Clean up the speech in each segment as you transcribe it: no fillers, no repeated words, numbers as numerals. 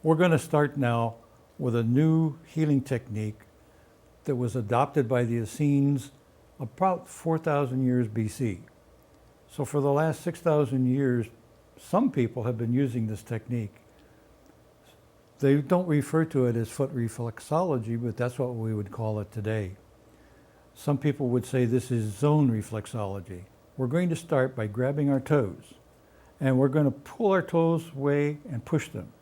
We're going to start now with a new healing technique that was adopted by the Essenes about 4,000 years BC. So for the last 6,000 years, some people have been using this technique. They don't refer to it as foot reflexology, but that's what we would call it today. Some people would say this is zone reflexology. We're going to start by grabbing our toes, and we're going to pull our toes away and push them.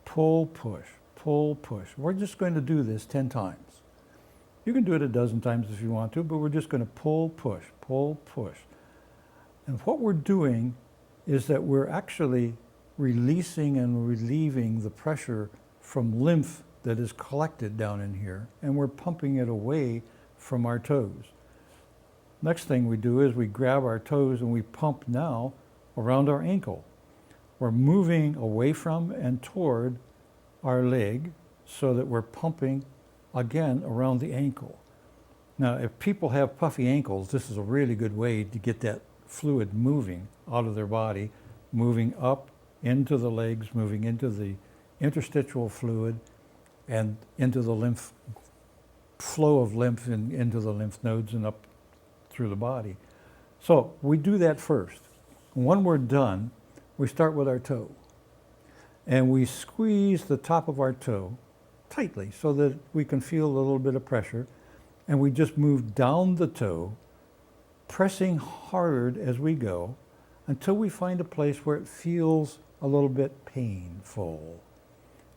Pull, push, pull, push. We're just going to do this 10 times. You can do it a dozen times if you want to, but we're just going to pull, push, pull, push. And what we're doing is that we're actually releasing and relieving the pressure from lymph that is collected down in here, and we're pumping it away from our toes. Next thing we do is we grab our toes and we pump now around our ankle. We're moving away from and toward our leg so that we're pumping again around the ankle. Now, if people have puffy ankles, this is a really good way to get that fluid moving out of their body, moving up into the legs, moving into the interstitial fluid and into the lymph, flow of lymph into the lymph nodes and up through the body. So we do that first. When we're done, we start with our toe. And we squeeze the top of our toe tightly so that we can feel a little bit of pressure. And we just move down the toe, pressing hard as we go until we find a place where it feels a little bit painful,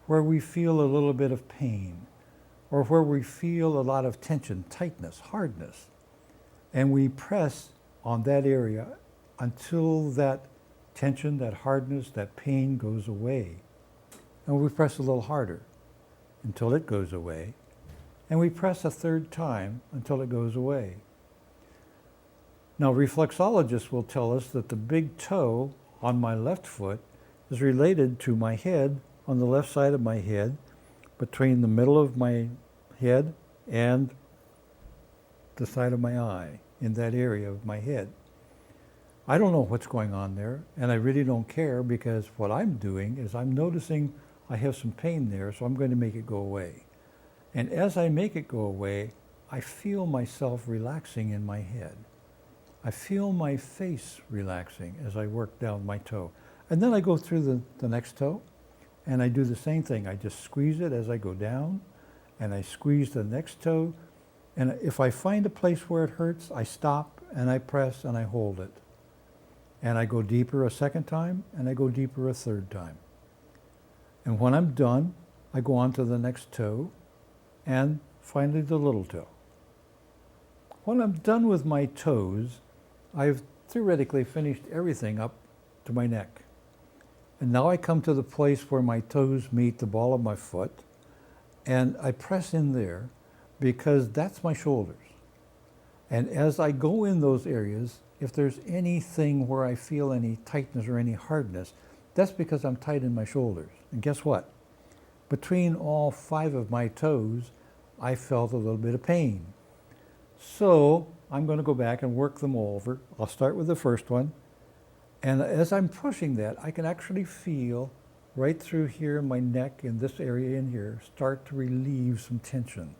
where we feel a little bit of pain, or where we feel a lot of tension, tightness, hardness. And we press on that area until that tension, that hardness, that pain goes away. And we press a little harder until it goes away. And we press a third time until it goes away. Now, reflexologists will tell us that the big toe on my left foot is related to my head on the left side of my head, between the middle of my head and the side of my eye, in that area of my head. I don't know what's going on there, and I really don't care, because what I'm doing is I'm noticing I have some pain there, so I'm going to make it go away. And as I make it go away, I feel myself relaxing in my head. I feel my face relaxing as I work down my toe. And then I go through the next toe, and I do the same thing. I just squeeze it as I go down, and I squeeze the next toe. And if I find a place where it hurts, I stop and I press and I hold it. And I go deeper a second time, and I go deeper a third time. And when I'm done, I go on to the next toe, and finally the little toe. When I'm done with my toes, I've theoretically finished everything up to my neck. And now I come to the place where my toes meet the ball of my foot, and I press in there because that's my shoulders. And as I go in those areas, if there's anything where I feel any tightness or any hardness, that's because I'm tight in my shoulders. And guess what? Between all 5 of my toes, I felt a little bit of pain. So I'm going to go back and work them all over. I'll start with the first one. And as I'm pushing that, I can actually feel right through here in my neck, in this area in here, start to relieve some tension.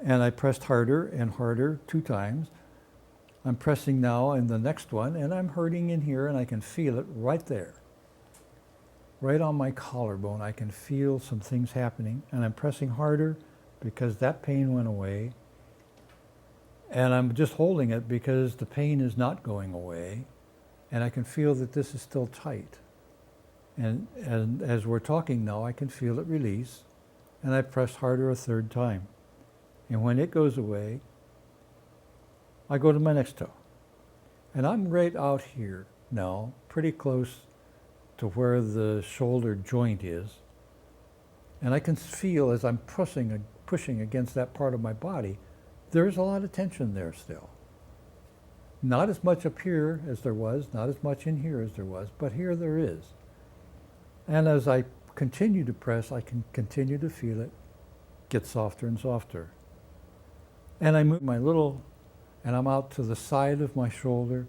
And I pressed harder and harder 2 times. I'm pressing now in the next one, and I'm hurting in here, and I can feel it right there. Right on my collarbone, I can feel some things happening, and I'm pressing harder because that pain went away. And I'm just holding it because the pain is not going away, and I can feel that this is still tight. And as we're talking now, I can feel it release, and I press harder a third time. And when it goes away, I go to my next toe. And I'm right out here now, pretty close to where the shoulder joint is. And I can feel as I'm pushing against that part of my body, there's a lot of tension there still. Not as much up here as there was, not as much in here as there was, but here there is. And as I continue to press, I can continue to feel it get softer and softer. And I move my little, and I'm out to the side of my shoulder,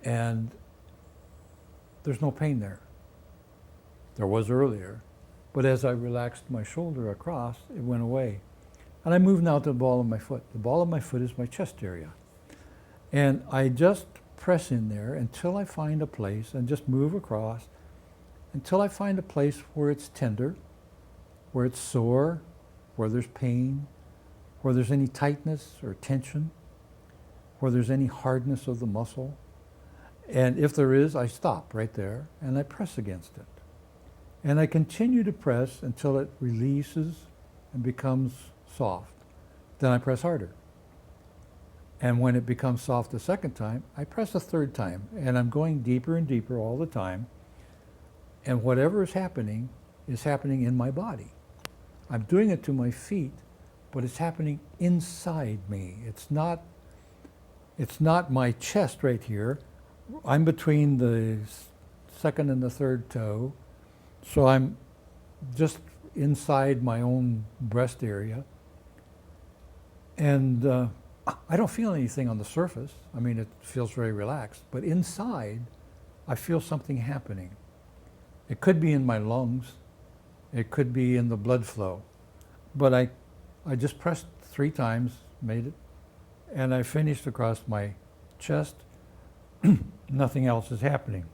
and there's no pain there. There was earlier, But as I relaxed my shoulder across, it went away. And I move now to the ball of my foot. The ball of my foot is my chest area. And I just press in there until I find a place and just move across until I find a place where it's tender, where it's sore, where there's pain, where there's any tightness or tension, where there's any hardness of the muscle. And if there is, I stop right there and I press against it. And I continue to press until it releases and becomes soft. Then I press harder. And when it becomes soft the second time, I press a third time. And I'm going deeper and deeper all the time. And whatever is happening in my body. I'm doing it to my feet, but it's happening inside me. It's not my chest right here. I'm between the second and the third toe. So I'm just inside my own breast area. And I don't feel anything on the surface. I mean, it feels very relaxed. But inside, I feel something happening. It could be in my lungs. It could be in the blood flow. But I just pressed 3 times, made it, and I finished across my chest. Nothing else is happening.